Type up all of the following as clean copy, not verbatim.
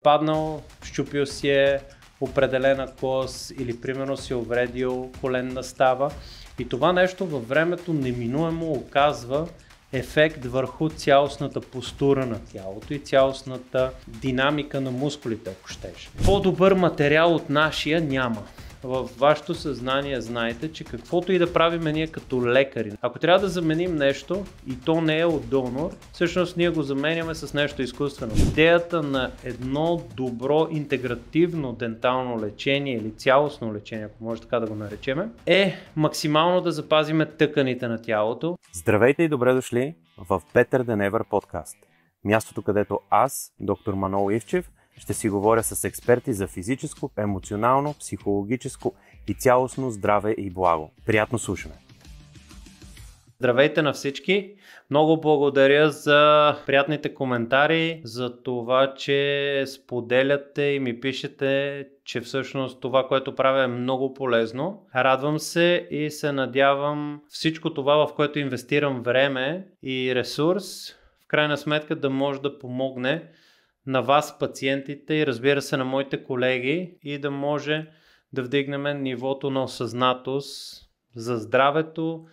паднал, щупил си е определена кост или примерно си увредил коленна става. И това нещо във времето неминуемо оказва ефект върху цялостната постура на тялото и цялостната динамика на мускулите, ако щеш. По-добър материал от нашия няма. Във вашето съзнание знаете, че каквото и да правим ние като лекари, ако трябва да заменим нещо и то не е от донор, всъщност ние го заменяме с нещо изкуствено. Идеята на едно добро интегративно дентално лечение или цялостно лечение, ако може така да го наречем, е максимално да запазиме тъканите на тялото. Здравейте и добре дошли в Better Than Ever подкаст. Мястото, където аз, доктор Манол Ивчев, ще си говоря с експерти за физическо, емоционално, психологическо и цялостно здраве и благо. Приятно слушане! Здравейте на всички! Много благодаря за приятните коментари, за това, че споделяте и ми пишете, че всъщност това, което правя е много полезно. Радвам се и се надявам всичко това, в което инвестирам време и ресурс, в крайна сметка да може да помогне на вас, пациентите и разбира се на моите колеги и да може да вдигнем нивото на осъзнатост за здравето,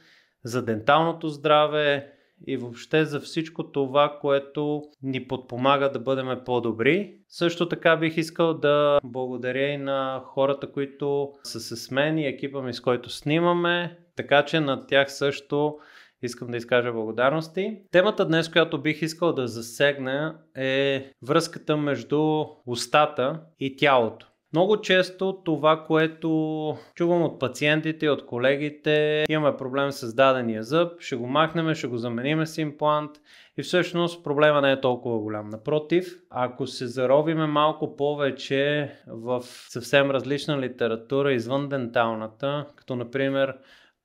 за денталното здраве и въобще за всичко това, което ни подпомага да бъдем по-добри. Също така бих искал да благодаря и на хората, които са с мен и екипа ми, с който снимаме, така че на тях също искам да изкажа благодарности. Темата днес, която бих искал да засегна, е връзката между устата и тялото. Много често това, което чувам от пациентите и от колегите, имаме проблем с дадения зъб, ще го махнем, ще го заменим с имплант и всъщност проблема не е толкова голям. Напротив, ако се заровиме малко повече в съвсем различна литература извън денталната, като например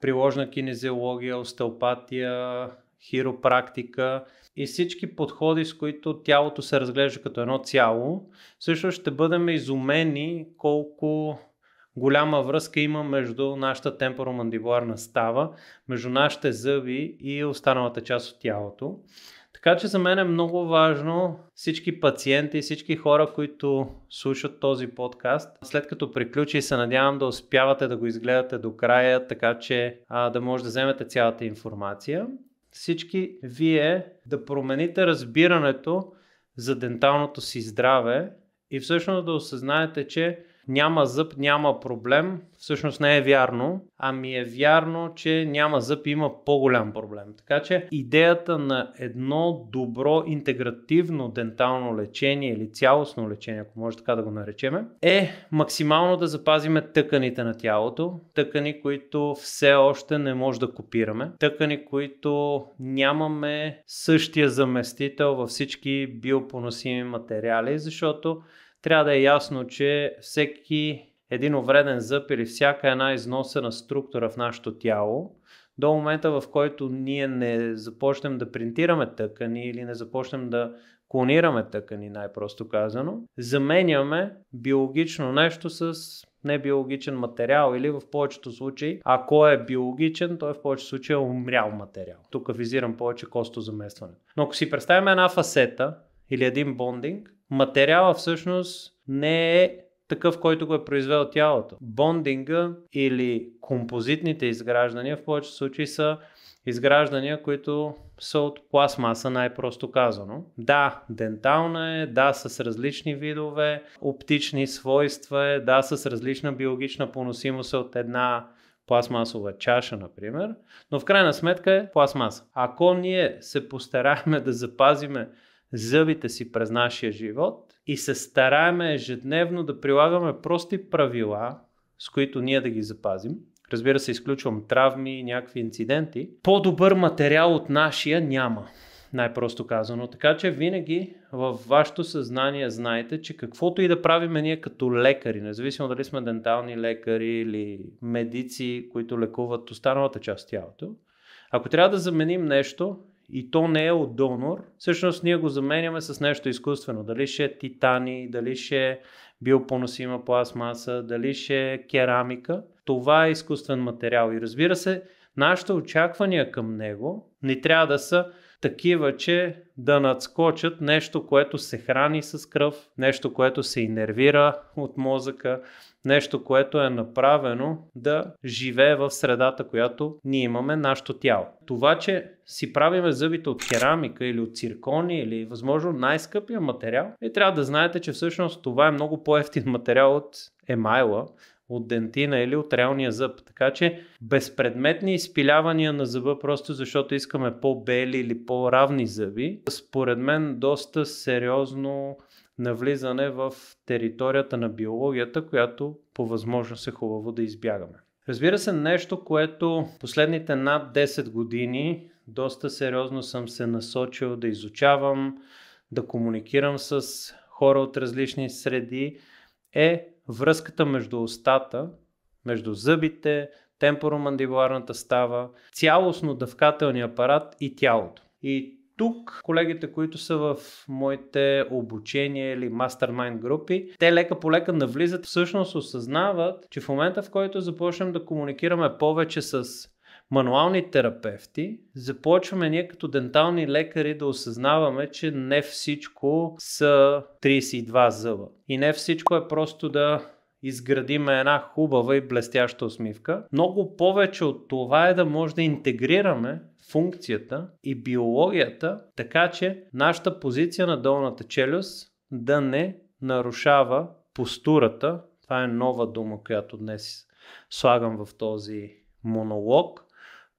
приложна кинезиология, остеопатия, хиропрактика и всички подходи, с които тялото се разглежда като едно цяло, всъщност ще бъдем изумени колко голяма връзка има между нашата темпоромандибуларна става, между нашите зъби и останалата част от тялото. Така че за мен е много важно всички пациенти и всички хора, които слушат този подкаст, след като приключи, се надявам да успявате да го изгледате до края, така че да може да вземете цялата информация. Всички вие да промените разбирането за денталното си здраве и всъщност да осъзнаете, че няма зъб, няма проблем. Всъщност не е вярно, ами е вярно, че няма зъб и има по-голям проблем. Така че идеята на едно добро интегративно дентално лечение или цялостно лечение, ако може така да го наречем, е максимално да запазиме тъканите на тялото, тъкани, които все още не може да копираме, тъкани, които нямаме същия заместител във всички биопоносими материали, защото трябва да е ясно, че всеки един увреден зъб или всяка една износена структура в нашето тяло, до момента в който ние не започнем да принтираме тъкани или не започнем да клонираме тъкани, най-просто казано, заменяме биологично нещо с небиологичен материал или в повечето случаи, ако е биологичен, той в повечето случаи е умрял материал. Тук визирам повече костозаместване. Но ако си представим една фасета или един бондинг, материала всъщност не е такъв, който го е произвел тялото. Бондинга или композитните изграждания в повечето случаи са изграждания, които са от пластмаса, най-просто казано. Да, дентална е, да, с различни видове, оптични свойства е, да, с различна биологична поносимост от една пластмасова чаша, например, но в крайна сметка е пластмаса. Ако ние се постараем да запазиме зъбите си през нашия живот и се стараем ежедневно да прилагаме прости правила, с които ние да ги запазим, разбира се, изключвам травми и някакви инциденти, по-добър материал от нашия няма, най-просто казано. Така че винаги във вашето съзнание знаете, че каквото и да правим ние като лекари, независимо дали сме дентални лекари или медици, които лекуват останалата част от тялото, ако трябва да заменим нещо и то не е от донор, всъщност ние го заменяме с нещо изкуствено. Дали ще е титани, дали ще е биопоносима пластмаса, дали ще е керамика. Това е изкуствен материал и разбира се, нашите очаквания към него не трябва да са такива, че да надскочат нещо, което се храни с кръв, нещо, което се инервира от мозъка, нещо, което е направено да живее в средата, която ние имаме, нашето тяло. Това, че си правиме зъбите от керамика или от циркони или възможно най-скъпия материал, и трябва да знаете, че всъщност това е много по-евтин материал от емайла, от дентина или от реалния зъб. Така че безпредметни изпилявания на зъба, просто защото искаме по-бели или по-равни зъби, според мен доста сериозно навлизане в територията на биологията, която по възможност е хубаво да избягаме. Разбира се, нещо, което последните над 10 години доста сериозно съм се насочил да изучавам, да комуникирам с хора от различни среди, е връзката между устата, между зъбите, темпоромандибуларната става, цялостно дъвкателния апарат и тялото. И тук колегите, които са в моите обучения или мастермайнд групи, те лека по лека навлизат, всъщност осъзнават, че в момента, в който започнем да комуникираме повече с мануални терапевти, започваме ние като дентални лекари да осъзнаваме, че не всичко са 32 зъба. И не всичко е просто да изградим една хубава и блестяща усмивка. Много повече от това е да може да интегрираме функцията и биологията, така че нашата позиция на долната челюст да не нарушава постурата. Това е нова дума, която днес слагам в този монолог.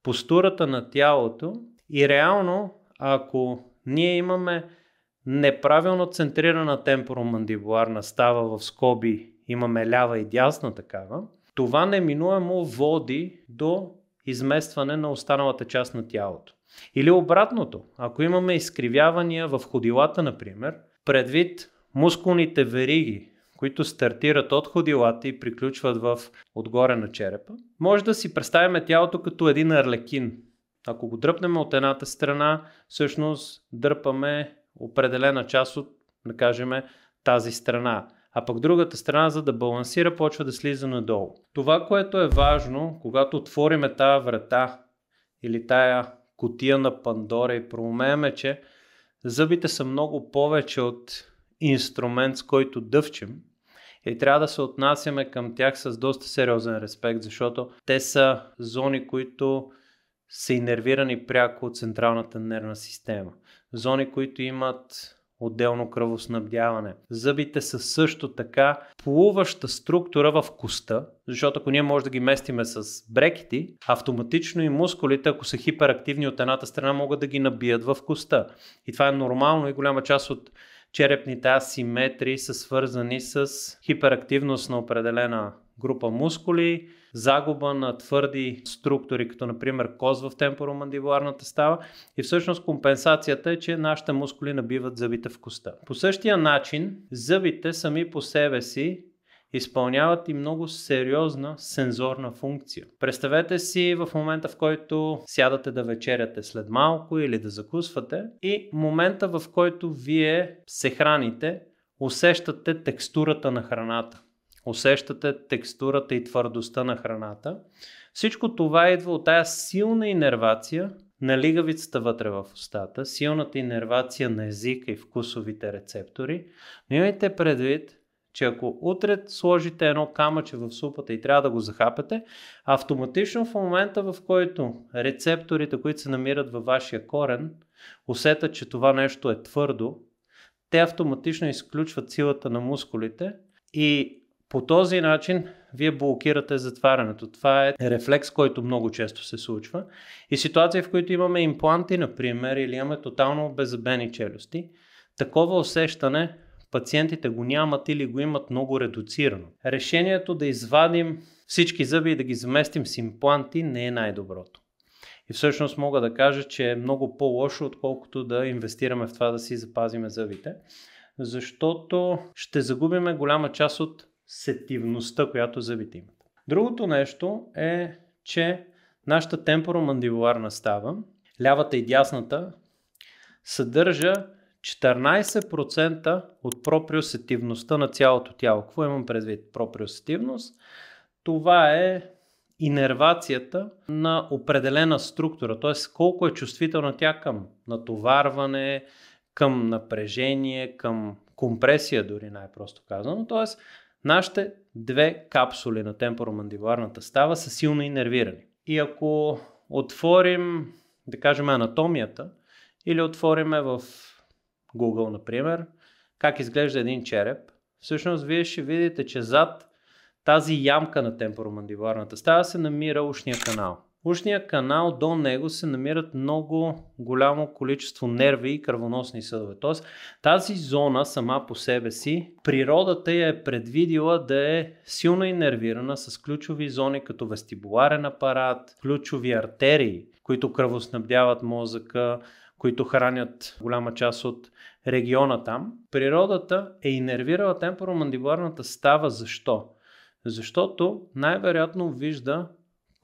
Постурата на тялото и реално, ако ние имаме неправилно центрирана темпоромандибуларна става, в скоби имаме лява и дясна такава, това неминуемо води до изместване на останалата част на тялото. Или обратното, ако имаме изкривявания в ходилата, например, предвид мускулните вериги, които стартират от ходилата и приключват отгоре на черепа, може да си представим тялото като един арлекин. Ако го дръпнем от едната страна, всъщност дърпаме определена част от, да кажем, тази страна. А пък другата страна, за да балансира, почва да слиза надолу. Това, което е важно, когато отвориме тая врата или тая кутия на Пандора и проумееме, че зъбите са много повече от инструмент, с който дъвчем, и трябва да се отнасяме към тях с доста сериозен респект, защото те са зони, които са инервирани пряко от централната нервна система. Зони, които имат отделно кръвоснабдяване. Зъбите са също така плуваща структура в коста, защото ако ние може да ги местиме с брекети, автоматично и мускулите, ако са хиперактивни от едната страна, могат да ги набият в коста. И това е нормално и голяма част от черепните асиметрии са свързани с хиперактивност на определена група мускули, загуба на твърди структури, като например коз в темпоромандибуларната става, и всъщност компенсацията е, че нашите мускули набиват зъбите в коста. По същия начин, зъбите сами по себе си изпълняват и много сериозна сензорна функция. Представете си в момента, в който сядате да вечеряте след малко или да закусвате, и момента, в който вие се храните, усещате текстурата на храната. Усещате текстурата и твърдостта на храната. Всичко това идва от тая силна инервация на лигавицата вътре в устата, силната инервация на езика и вкусовите рецептори. Но имайте предвид, че ако утре сложите едно камъче в супата и трябва да го захапете, автоматично в момента, в който рецепторите, които се намират във вашия корен, усетят, че това нещо е твърдо, те автоматично изключват силата на мускулите и по този начин вие блокирате затварянето. Това е рефлекс, който много често се случва. И ситуации, в които имаме импланти, например, или имаме тотално обеззъбени челюсти, такова усещане пациентите го нямат или го имат много редуцирано. Решението да извадим всички зъби и да ги заместим с импланти не е най-доброто. И всъщност мога да кажа, че е много по-лошо, отколкото да инвестираме в това да си запазиме зъбите, защото ще загубиме голяма част от сетивността, която зъбите имат. Другото нещо е, че нашата темпоромандибуларна става, лявата и дясната, съдържа 14% от проприосетивността на цялото тяло. Какво имам предвид проприосетивност? Това е инервацията на определена структура, т.е. колко е чувствителна тя към натоварване, към напрежение, към компресия дори най-просто казано. Т.е. нашите две капсули на темпоромандибуларната става са силно инервирани. И ако отворим, да кажем, анатомията или отвориме в Google, например, как изглежда един череп, всъщност вие ще видите, че зад тази ямка на темпоромандибуларната става се намира ушния канал. Ушния канал, до него се намират много голямо количество нерви и кръвоносни съдове. Тоест тази зона сама по себе си, природата я е предвидила да е силно инервирана с ключови зони като вестибуларен апарат, ключови артерии, които кръвоснабдяват мозъка, които хранят голяма част от региона там. Природата е инервирала темпоромандибуларната става. Защо? Защото най-вероятно вижда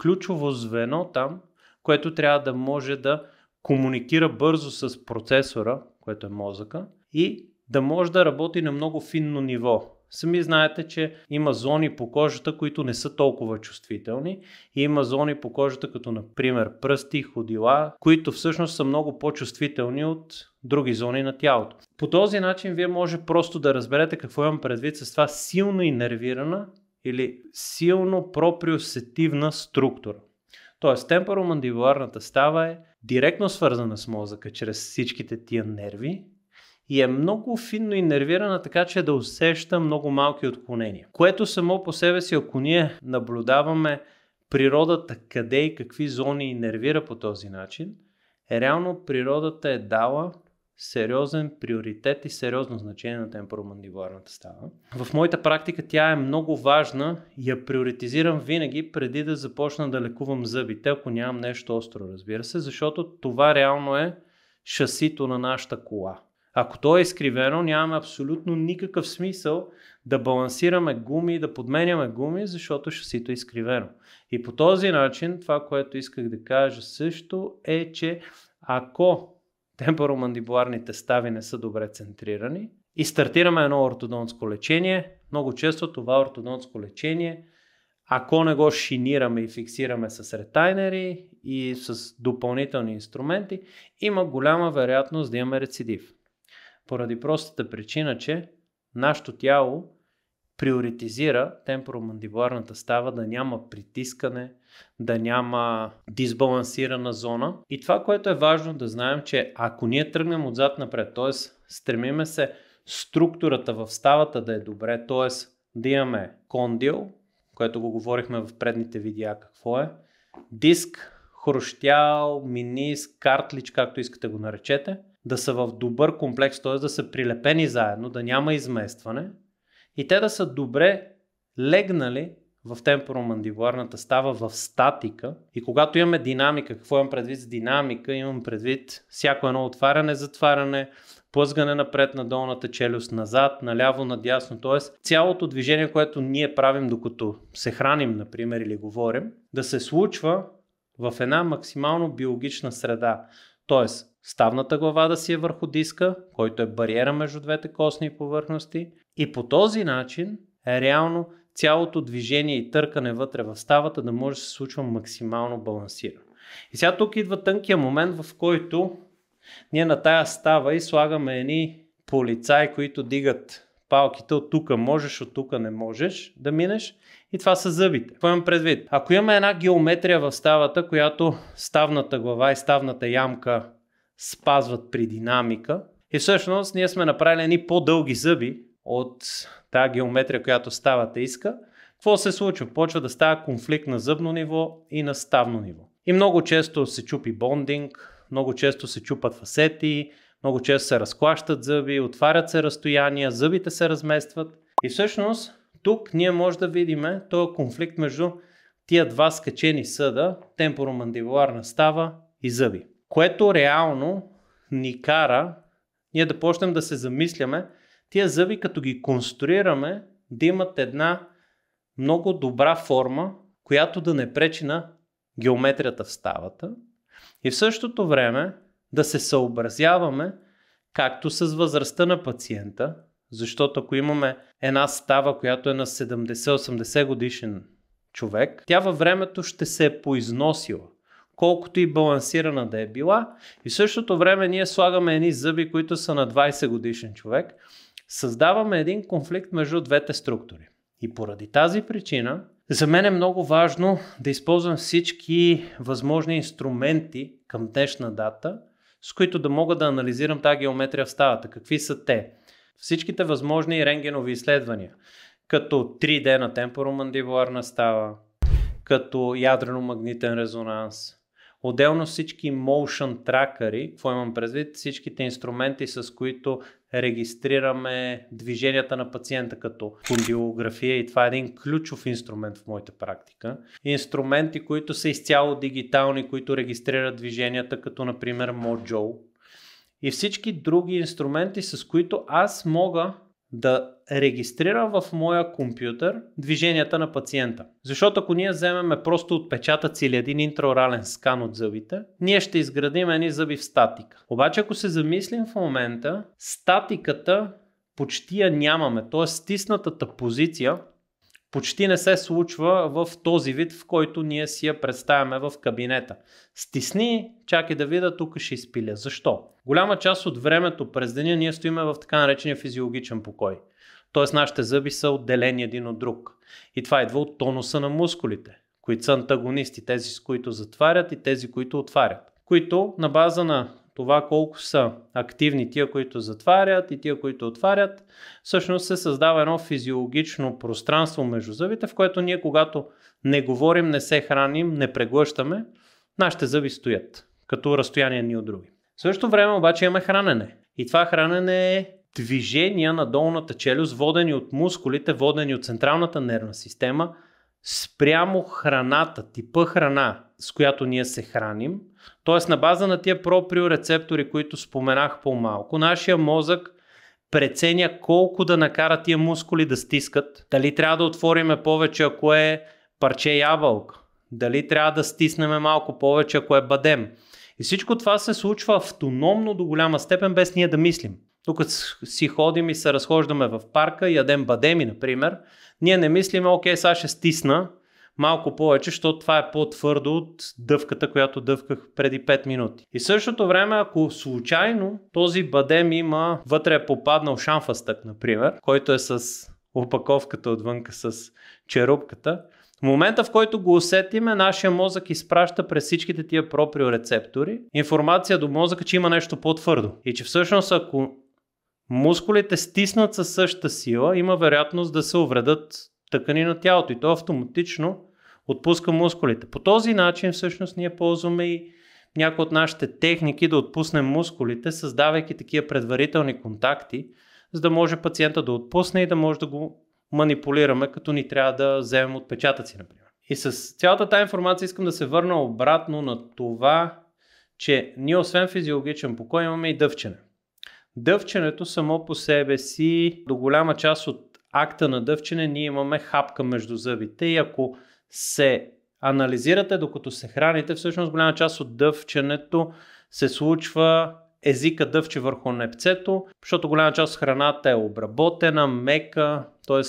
ключово звено там, което трябва да може да комуникира бързо с процесора, което е мозъка, и да може да работи на много финно ниво. Сами знаете, че има зони по кожата, които не са толкова чувствителни, и има зони по кожата, като например пръсти, ходила, които всъщност са много по-чувствителни от други зони на тялото. По този начин вие може просто да разберете какво имам предвид с това силно инервирана или силно проприосетивна структура. Тоест темпоромандибуларната става е директно свързана с мозъка чрез всичките тия нерви и е много финно инервирана, така че да усеща много малки отклонения. Което само по себе си, ако ние наблюдаваме природата къде и какви зони инервира по този начин, реално природата е дала сериозен приоритет и сериозно значение на темпоромандибуларната става. В моята практика тя е много важна и я приоритизирам винаги преди да започна да лекувам зъбите, ако нямам нещо остро, разбира се, защото това реално е шасито на нашата кола. Ако то е изкривено, нямаме абсолютно никакъв смисъл да балансираме гуми и да подменяме гуми, защото шасито е изкривено. И по този начин, това, което исках да кажа също е, че ако темпоромандибуларните стави не са добре центрирани и стартираме едно ортодонтско лечение, много често това ортодонтско лечение, ако не го шинираме и фиксираме с ретайнери и с допълнителни инструменти, има голяма вероятност да имаме рецидив. Поради простата причина, че нашето тяло приоритизира темпоромандибуларната става да няма притискане, да няма дисбалансирана зона. И това, което е важно да знаем, че ако ние тръгнем отзад напред, т.е. стремиме се структурата в ставата да е добре, т.е. да имаме кондил, което го говорихме в предните видеа какво е, диск, хрущял, миниск, картлич, както искате го наречете, да са в добър комплекс, т.е. да са прилепени заедно, да няма изместване и те да са добре легнали в темпоромандибуларната става в статика. И когато имаме динамика, какво имам предвид с динамика? Имам предвид всяко едно отваряне, затваряне, плъзгане напред на долната челюст, назад, наляво, надясно. Т.е. цялото движение, което ние правим докато се храним, например, или говорим, да се случва в една максимално биологична среда. Т.е. ставната глава да си е върху диска, който е бариера между двете костни повърхности, и по този начин е реално цялото движение и търкане вътре в ставата да може да се случва максимално балансирано. И сега тук идва тънкия момент, в който ние на тая става и слагаме едни полицаи, които дигат палките от тук можеш, от тук не можеш да минеш, и това са зъбите. Какво имам предвид? Ако имаме една геометрия в ставата, която ставната глава и ставната ямка спазват при динамика, и всъщност ние сме направили едни по-дълги зъби от тази геометрия, която ставата иска, какво се случва? Почва да става конфликт на зъбно ниво и на ставно ниво. И много често се чупи бондинг, много често се чупат фасети, много често се разклащат зъби, отварят се разстояния, зъбите се разместват. И всъщност тук ние може да видим този конфликт между тия два скачени съда, темпоромандибуларна става и зъби. Което реално ни кара ние да почнем да се замисляме тия зъби, като ги конструираме, да имат една много добра форма, която да не пречи на геометрията в ставата, и в същото време да се съобразяваме както с възрастта на пациента, защото ако имаме една става, която е на 70-80 годишен човек, тя във времето ще се е поизносила, колкото и балансирана да е била. И в същото време ние слагаме едни зъби, които са на 20 годишен човек, създаваме един конфликт между двете структури. И поради тази причина, за мен е много важно да използвам всички възможни инструменти към днешна дата, с които да мога да анализирам тази геометрия в ставата. Какви са те? Всичките възможни рентгенови изследвания, като 3D на темпоромандибуларна става, като ядрено-магнитен резонанс, отделно всички motion тракъри, какво имам предвид, всичките инструменти, с които регистрираме движенията на пациента, като кондилография, и това е един ключов инструмент в моята практика. Инструменти, които са изцяло дигитални, които регистрират движенията, като например Mojo, и всички други инструменти, с които аз мога да регистрирам в моя компютър движенията на пациента. Защото ако ние вземем просто отпечатъци или един интраорален скан от зъбите, ние ще изградим едни зъби в статика. Обаче ако се замислим в момента, статиката почти я нямаме, т.е. стиснатата позиция почти не се случва в този вид, в който ние си я представяме в кабинета. Стисни, чакай да видя, тук ще изпиля. Защо? Голяма част от времето през деня ние стоиме в така наречения физиологичен покой. Тоест нашите зъби са отделени един от друг. И това идва от тонуса на мускулите, които са антагонисти, тези с които затварят и тези, които отварят. Които на база на това колко са активни тия, които затварят и тия, които отварят, всъщност се създава едно физиологично пространство между зъбите, в което ние, когато не говорим, не се храним, не преглъщаме, нашите зъби стоят, като разстояние ни от други. В същото време обаче имаме хранене. И това хранене е движения на долната челюст, водени от мускулите, водени от централната нервна система, спрямо храната, типа храна, с която ние се храним. Т.е. на база на тия проприорецептори, които споменах по-малко, нашия мозък преценя колко да накара тия мускули да стискат. Дали трябва да отвориме повече, ако е парче ябълка. Дали трябва да стиснеме малко повече, ако е бадем. И всичко това се случва автономно до голяма степен, без ние да мислим. Тук си ходим и се разхождаме в парка, ядем бадеми, например, ние не мислиме, окей, сега ще стисна малко повече, защото това е по-твърдо от дъвката, която дъвках преди 5 минути. И в същото време, ако случайно този бадем има, вътре е попаднал шамфастък, например, който е с опаковката отвънка с черупката, в момента, в който го усетиме, нашия мозък изпраща през всичките тия проприорецептори информация до мозъка, че има нещо по-твърдо. И че всъщност, ако мускулите стиснат със същата сила, има вероятност да се увредат тъкани на тялото и то автоматично отпуска мускулите. По този начин всъщност ние ползваме и някои от нашите техники да отпуснем мускулите, създавайки такива предварителни контакти, за да може пациента да отпусне и да може да го манипулираме, като ни трябва да вземем отпечатъци, например. И с цялата тази информация искам да се върна обратно на това, че ние освен физиологичен покой имаме и дъвчене. Дъвченето само по себе си, до голяма част от акта на дъвчене, ние имаме хапка между зъбите и ако се анализирате докато се храните, всъщност голяма част от дъвченето се случва езика дъвче върху непцето, защото голяма част от храната е обработена, мека, т.е.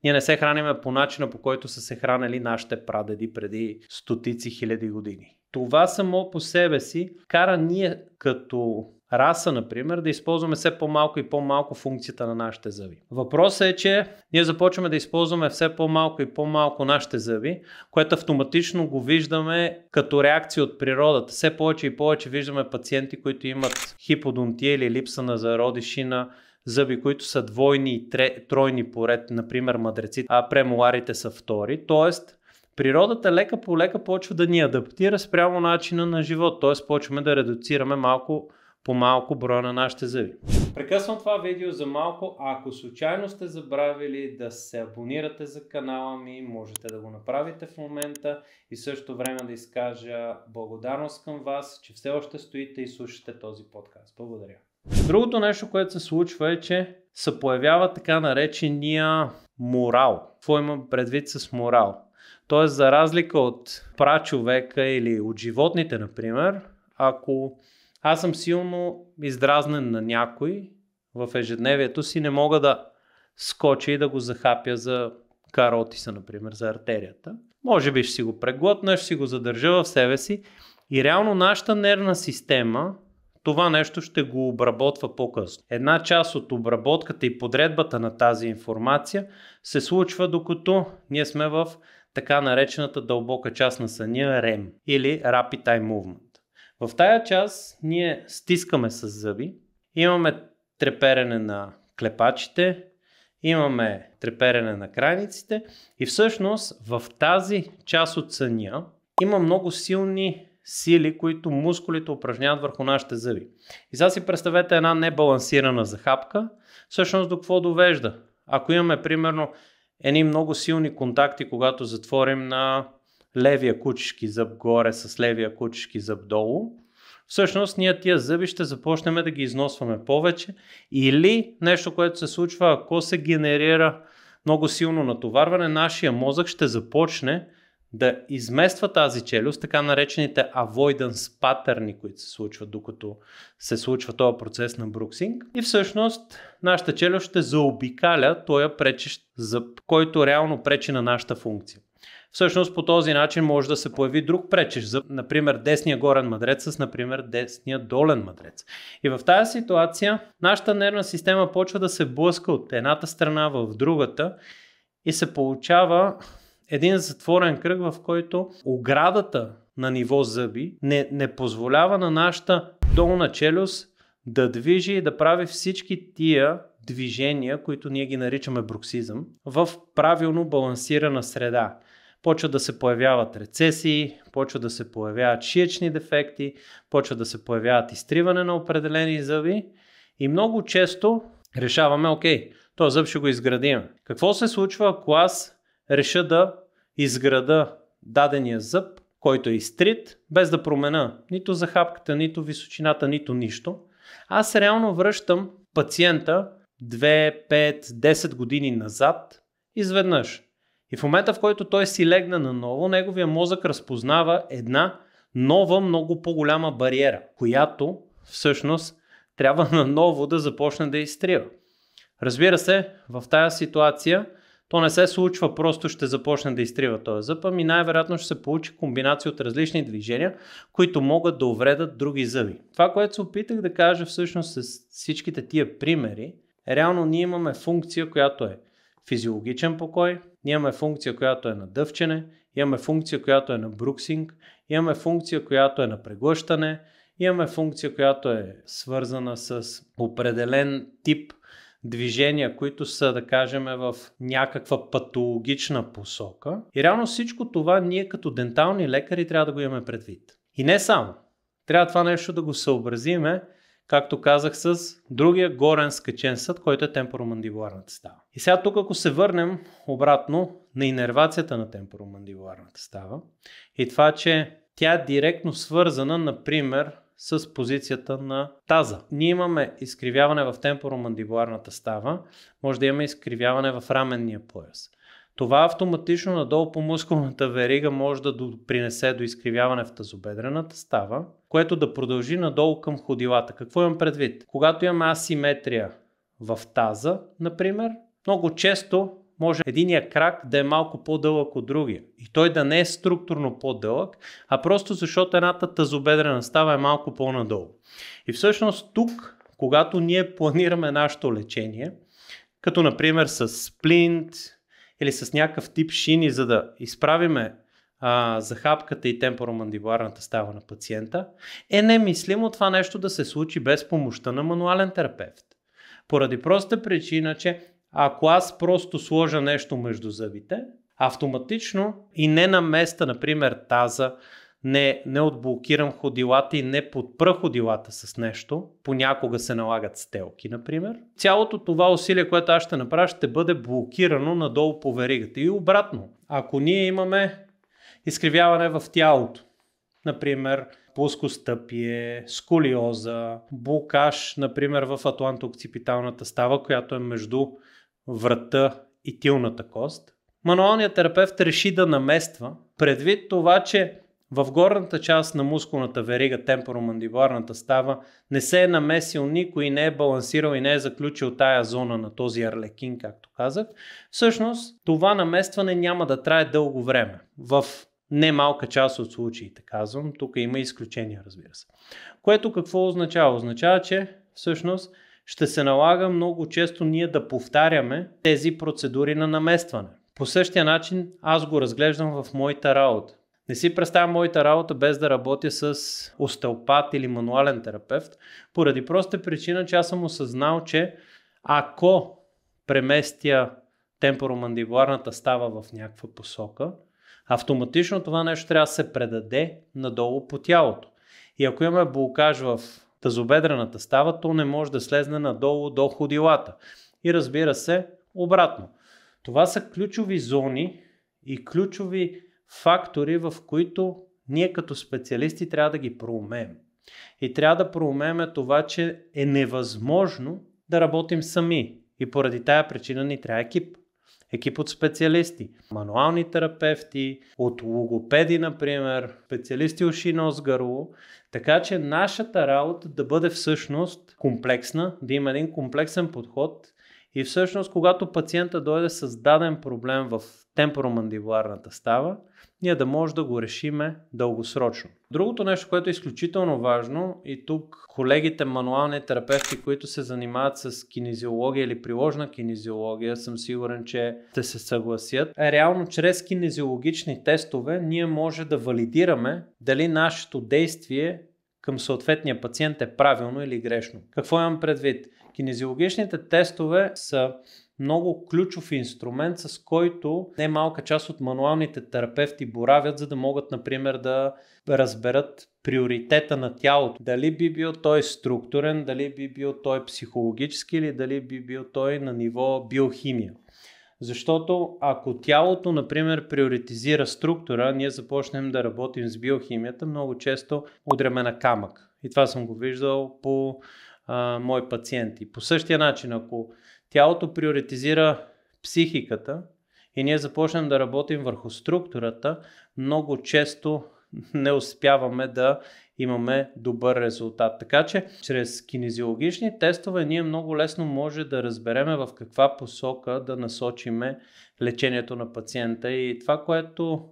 ние не се храниме по начина, по който са се хранили нашите прадеди преди стотици хиляди години. Това само по себе си кара ние като раса, например, да използваме все по-малко и по-малко функцията на нашите зъби. Въпросът е, че ние започваме да използваме все по-малко и по-малко нашите зъби, което автоматично го виждаме като реакция от природата. Все повече и повече виждаме пациенти, които имат хиподонтия или липса на зародиши на зъби, които са двойни и тройни поред, например мадреците, а премоларите са втори. Тоест, природата лека по лека почва да ни адаптира спрямо начина на живот, т.е. почваме да редуцираме малко по малко броя на нашите зъби. Прекъсвам това видео за малко, а ако случайно сте забравили да се абонирате за канала ми, можете да го направите в момента и също време да изкажа благодарност към вас, че все още стоите и слушате този подкаст. Благодаря. Другото нещо, което се случва е, че се появява така наречения морал. Какво имам предвид с морал? Тоест, за разлика от прачовека или от животните, например, ако аз съм силно издразнен на някой в ежедневието си, не мога да скоча и да го захапя за кароти са, например, за артерията. Може би ще си го преглътнеш, ще си го задържа в себе си и реално нашата нервна система това нещо ще го обработва по-късно. Една част от обработката и подредбата на тази информация се случва докато ние сме в така наречената дълбока част на съня REM или Rapid Eye Movement. В тая част ние стискаме с зъби, имаме треперене на клепачите, имаме треперене на крайниците и всъщност в тази част от съня има много силни сили, които мускулите упражняват върху нашите зъби. И сега си представете една небалансирана захапка, всъщност до какво довежда? Ако имаме примерно едни много силни контакти, когато затворим на левия кучешки зъб горе с левия кучешки зъб долу, всъщност ние тия зъби ще започнем да ги износваме повече или нещо, което се случва, ако се генерира много силно натоварване, нашия мозък ще започне да измества тази челюст, така наречените avoidance патърни, които се случват докато се случва този процес на бруксинг. И всъщност нашата челюст ще заобикаля този пречещ зъб, който реално пречи на нашата функция. Всъщност по този начин може да се появи друг пречещ зъб, например десния горен мадрец с, например, десния долен мадрец. И в тази ситуация нашата нервна система почва да се блъска от едната страна в другата и се получава един затворен кръг, в който оградата на ниво зъби не позволява на нашата долна челюст да движи и да прави всички тия движения, които ние ги наричаме бруксизъм, в правилно балансирана среда. Почва да се появяват рецесии, почва да се появяват шиечни дефекти, почва да се появяват изтриване на определени зъби и много често решаваме, окей, този зъб ще го изградим. Какво се случва, ако аз реша да изграда дадения зъб, който е изтрит, без да променя нито захапката, нито височината, нито нищо? Аз реално връщам пациента 2, 5, 10 години назад изведнъж. И в момента, в който той си легна наново, неговия мозък разпознава една нова, много по-голяма бариера, която всъщност трябва наново да започне да изтрива. Разбира се, в тази ситуация то не се случва просто ще започне да изтрива този зъб, ами най-вероятно ще се получи комбинация от различни движения, които могат да увредят други зъби. Това, което се опитах да кажа всъщност с всичките тия примери, е реално ние имаме функция, която е физиологичен покой, ние имаме функция, която е на дъвчене, имаме функция, която е на бруксинг, имаме функция, която е на преглъщане, имаме функция, която е свързана с определен тип движения, които са, да кажем, в някаква патологична посока. И реално всичко това ние като дентални лекари трябва да го имаме предвид. И не само. Трябва това нещо да го съобразиме, както казах, с другия горен скачен съд, който е темпоромандибуларната става. И сега тук, ако се върнем обратно на инервацията на темпоромандибуларната става и това, че тя е директно свързана, например, с позицията на таза. Ние имаме изкривяване в темпоромандибуларната става, може да имаме изкривяване в раменния пояс. Това автоматично надолу по мускулната верига може да допринесе до изкривяване в тазобедрената става, което да продължи надолу към ходилата. Какво имам предвид? Когато имаме асиметрия в таза, например, много често може единия крак да е малко по-дълъг от другия. И той да не е структурно по-дълъг, а просто защото едната тазобедрена става е малко по-надолу. И всъщност тук, когато ние планираме нашето лечение, като например с сплинт или с някакъв тип шини, за да изправиме захапката и темпоромандибуларната става на пациента, е немислимо това нещо да се случи без помощта на мануален терапевт. Поради проста причина, че ако аз просто сложа нещо между зъбите, автоматично и не на места, например таза, не отблокирам ходилата и не подпра ходилата с нещо, понякога се налагат стелки, например, цялото това усилие, което аз ще направя, ще бъде блокирано надолу по веригата. И обратно, ако ние имаме изкривяване в тялото, например плоскостъпие, сколиоза, блокаж, например в атлантоокципиталната става, която е между врата и тилната кост, мануалният терапевт реши да намества, предвид това, че в горната част на мускулната верига, темпоромандибуларната става, не се е намесил никой, не е балансирал и не е заключил тая зона на този арлекин, както казах, всъщност това наместване няма да трае дълго време. В немалка част от случаите, казвам, тук има изключения, разбира се. Което какво означава? Означава, че всъщност ще се налага много често ние да повтаряме тези процедури на наместване. По същия начин аз го разглеждам в моята работа. Не си представям моята работа без да работя с остеопат или мануален терапевт, поради проста причина, че аз съм осъзнал, че ако преместя темпоромандибуларната става в някаква посока, автоматично това нещо трябва да се предаде надолу по тялото. И ако имаме блокаж в тазобедрената става, то не може да слезне надолу до ходилата. И разбира се, обратно. Това са ключови зони и ключови фактори, в които ние като специалисти трябва да ги проумеем. И трябва да проумеем това, че е невъзможно да работим сами. И поради тая причина ни трябва екип. Екип от специалисти, мануални терапевти, от логопеди, например, специалисти уши, нос, гърло, така че нашата работа да бъде всъщност комплексна, да има един комплексен подход и всъщност когато пациента дойде с даден проблем в темпоромандибуларната става, ние да може да го решиме дългосрочно. Другото нещо, което е изключително важно и тук колегите мануални терапевти, които се занимават с кинезиология или приложна кинезиология, съм сигурен, че ще се съгласят. Реално чрез кинезиологични тестове ние може да валидираме дали нашето действие към съответния пациент е правилно или грешно. Какво имам предвид? Кинезиологичните тестове са много ключов инструмент, с който немалка част от мануалните терапевти боравят, за да могат, например, да разберат приоритета на тялото. Дали би бил той структурен, дали би бил той психологически или дали би бил той на ниво биохимия. Защото ако тялото, например, приоритизира структура, ние започнем да работим с биохимията, много често удряме на камък. И това съм го виждал по мои пациенти. По същия начин, ако тялото приоритизира психиката и ние започнем да работим върху структурата, много често не успяваме да имаме добър резултат. Така че, чрез кинезиологични тестове ние много лесно може да разбереме в каква посока да насочиме лечението на пациента. И това, което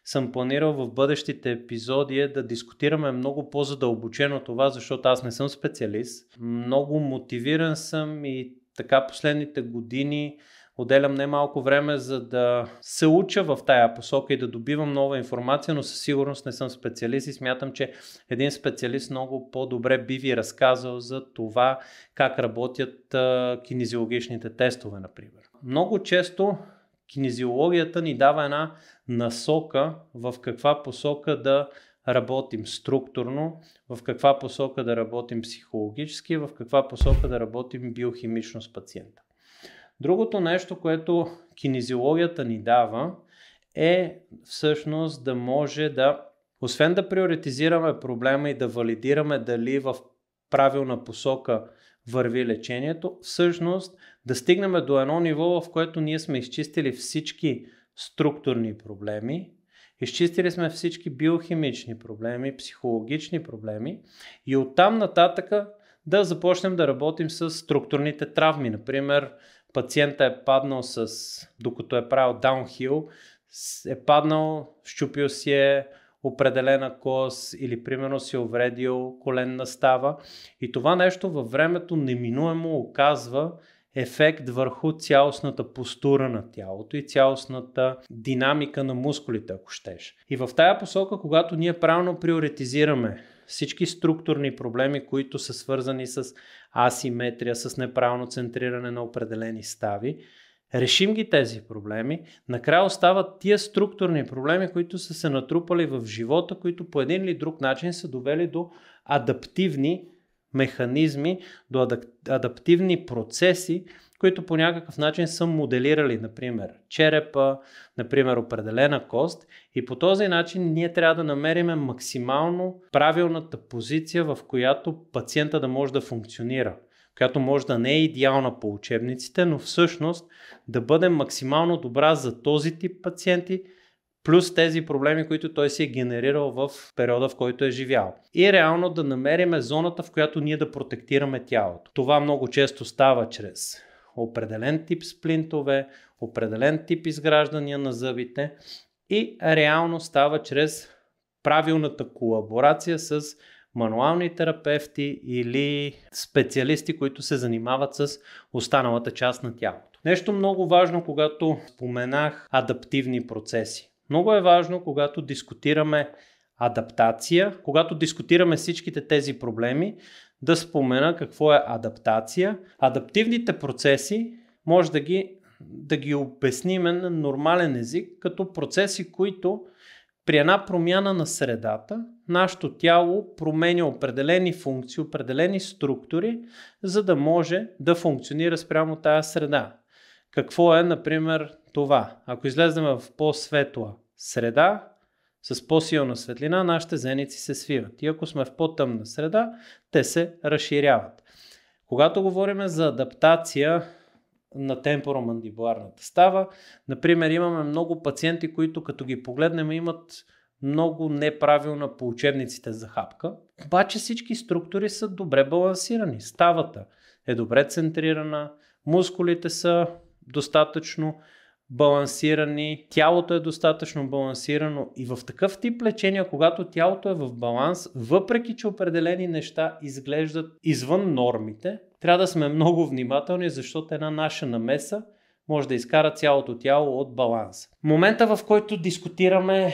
съм планирал в бъдещите епизоди е да дискутираме много по-задълбочено това, защото аз не съм специалист. Много мотивиран съм и така последните години отделям немалко време, за да се уча в тая посока и да добивам нова информация, но със сигурност не съм специалист и смятам, че един специалист много по-добре би ви разказал за това как работят кинезиологичните тестове, например. Много често кинезиологията ни дава една насока в каква посока да работим структурно, в каква посока да работим психологически, в каква посока да работим биохимично с пациента. Другото нещо, което кинезиологията ни дава, е всъщност да може да, освен да приоритизираме проблема и да валидираме дали в правилна посока върви лечението, всъщност да стигнем до едно ниво, в което ние сме изчистили всички структурни проблеми, изчистили сме всички биохимични проблеми, психологични проблеми и оттам нататък да започнем да работим с структурните травми. Например, пациента е паднал докато е правил даунхил, е паднал, щупил си е определена кост или примерно си увредил коленна става и това нещо във времето неминуемо оказва ефект върху цялостната постура на тялото и цялостната динамика на мускулите, ако щеш. И в тая посока, когато ние правилно приоритизираме всички структурни проблеми, които са свързани с асиметрия, с неправилно центриране на определени стави, решим ги тези проблеми, накрая остават тия структурни проблеми, които са се натрупали в живота, които по един или друг начин са довели до адаптивни механизми, до адаптивни процеси, които по някакъв начин са моделирали, например, черепа, например, определена кост и по този начин ние трябва да намерим максимално правилната позиция, в която пациента да може да функционира, която може да не е идеална по учебниците, но всъщност да бъде максимално добра за този тип пациенти плюс тези проблеми, които той си е генерирал в периода, в който е живял. И реално да намерим зоната, в която ние да протектираме тялото. Това много често става чрез определен тип сплинтове, определен тип изграждания на зъбите и реално става чрез правилната колаборация с мануални терапевти или специалисти, които се занимават с останалата част на тялото. Нещо много важно, когато споменах адаптивни процеси. Много е важно, когато дискутираме адаптация, когато дискутираме всичките тези проблеми, да спомена какво е адаптация. Адаптивните процеси може да ги обясним на нормален език, като процеси, които при една промяна на средата, нашето тяло променя определени функции, определени структури, за да може да функционира спрямо тая среда. Какво е, например, това? Ако излезем в по-светла среда, с по-силна светлина, нашите зеници се свиват. И ако сме в по-тъмна среда, те се разширяват. Когато говорим за адаптация на темпоромандибуларната става, например, имаме много пациенти, които като ги погледнем имат много неправилна по учебниците за хапка. Обаче всички структури са добре балансирани. Ставата е добре центрирана, мускулите са достатъчно балансирани, тялото е достатъчно балансирано и в такъв тип лечение, когато тялото е в баланс, въпреки че определени неща изглеждат извън нормите, трябва да сме много внимателни, защото една наша намеса може да изкара цялото тяло от баланс. Момента, в който дискутираме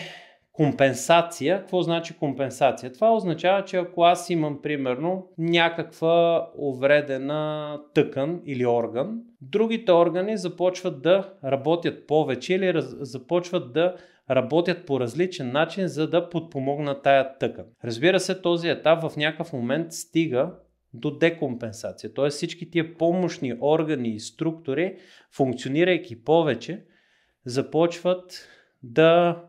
компенсация, какво значи компенсация? Това означава, че ако аз имам примерно някаква увредена тъкан или орган, другите органи започват да работят повече или започват да работят по различен начин, за да подпомогнат тая тъкан. Разбира се, този етап в някакъв момент стига до декомпенсация. Т.е. всички тия помощни органи и структури, функционирайки повече, започват да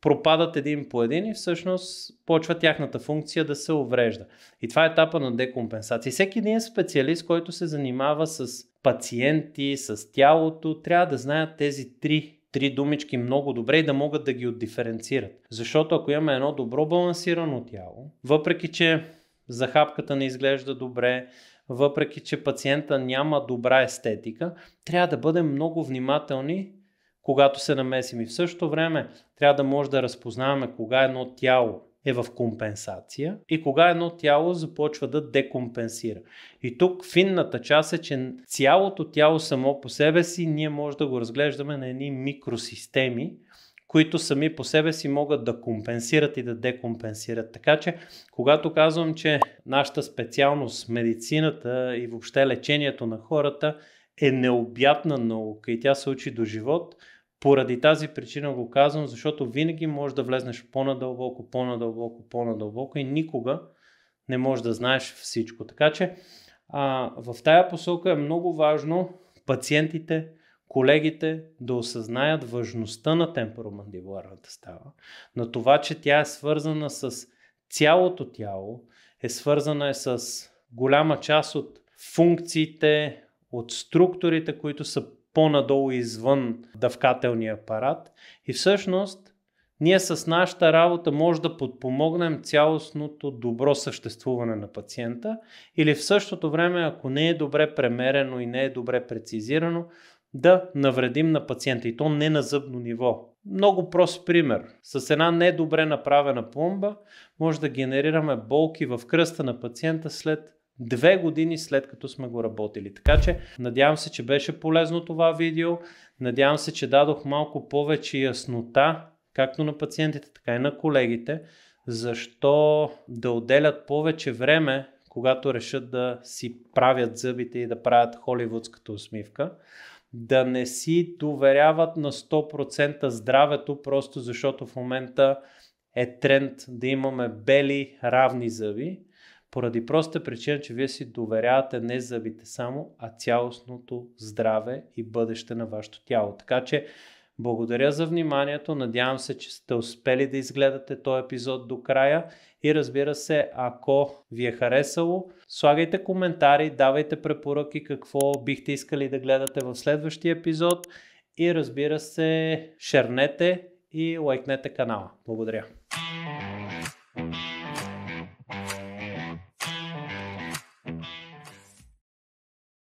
пропадат един по един и всъщност почва тяхната функция да се уврежда. И това е етапа на декомпенсация. Всеки един специалист, който се занимава с пациенти, с тялото, трябва да знаят тези три думички много добре и да могат да ги отдиференцират. Защото ако имаме едно добро балансирано тяло, въпреки че захапката не изглежда добре, въпреки че пациента няма добра естетика, трябва да бъдем много внимателни, когато се намесим. И в същото време трябва да може да разпознаваме кога едно тяло е в компенсация и кога едно тяло започва да декомпенсира. И тук финната част е, че цялото тяло само по себе си ние може да го разглеждаме на едни микросистеми, които сами по себе си могат да компенсират и да декомпенсират. Така че, когато казвам, че нашата специалност, медицината и въобще лечението на хората е необятна наука и тя се учи до живот, поради тази причина го казвам, защото винаги можеш да влезнеш по-надълбоко и никога не можеш да знаеш всичко. Така че в тая посока е много важно пациентите, колегите да осъзнаят важността на темпоромандибуларната става, на това, че тя е свързана с цялото тяло, е свързана с голяма част от функциите, от структурите, които са по-надолу извън дъвкателния апарат и всъщност ние с нашата работа може да подпомогнем цялостното добро съществуване на пациента или в същото време, ако не е добре премерено и не е добре прецизирано, да навредим на пациента и то не на зъбно ниво. Много прост пример. С една недобре направена пломба може да генерираме болки в кръста на пациента след 2 години след като сме го работили. Така че надявам се, че беше полезно това видео. Надявам се, че дадох малко повече яснота, както на пациентите, така и на колегите, защо да отделят повече време, когато решат да си правят зъбите и да правят холивудската усмивка. Да не си доверяват на 100% здравето, просто защото в момента е тренд да имаме бели, равни зъби. Поради проста причина, че вие си доверявате не зъбите само, а цялостното здраве и бъдеще на вашето тяло. Така че благодаря за вниманието, надявам се, че сте успели да изгледате този епизод до края и разбира се, ако ви е харесало, слагайте коментари, давайте препоръки какво бихте искали да гледате в следващия епизод и разбира се, шернете и лайкнете канала. Благодаря.